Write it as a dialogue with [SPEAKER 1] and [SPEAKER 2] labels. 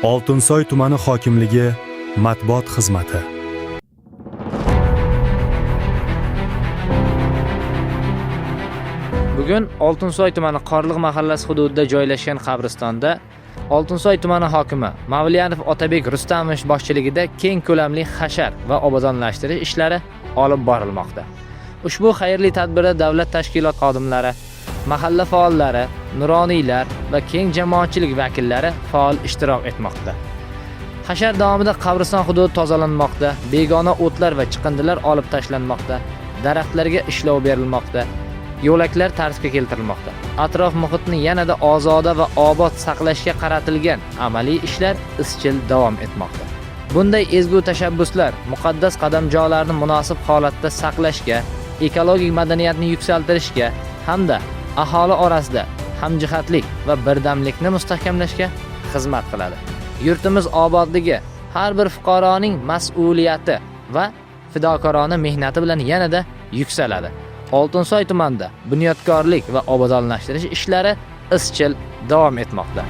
[SPEAKER 1] Oltinsoy tumani hokimligi matbuot xizmati.
[SPEAKER 2] Bugun Oltinsoy tumani Qorliq mahallasi hududida joylashgan qabristonda Oltinsoy tumani hokimi Mavliyanov Otabek Rustamovich boshchiligida keng ko'lamli hashar va obodonlashtirish ishlari olib borilmoqda. Ushbu xayrli tadbirda davlat tashkilot xodimlari, mahalla faollari, nuroniylar va keng jamoatchilik vakillari faol ishtirok etmoqda. Hashar davomida qabriston hududi tozalanmoqda, begona o'tlar va chiqindilar olib tashlanmoqda, daraxtlarga ishlov berilmoqda, yo'laklar tartibga keltirilmoqda. Atrof muhitni yanada ozoda va obod saqlashga qaratilgan amaliy ishlar izchil davom etmoqda. Bunday ezgu tashabbuslar muqaddas qadamjolarni munosib holatda saqlashga, ekologik madaniyatni yuksaltirishga hamda aholi orasida hamjihatlik va birdamlikni mustahkamlashga xizmat qiladi. Yurtimiz obodligi har bir fuqaroning mas'uliyati va fidokorona mehnati bilan yanada yuksaladi. Oltinsoy tumanida bunyodkorlik va obodonlashtirish ishlari izchil davom etmoqda.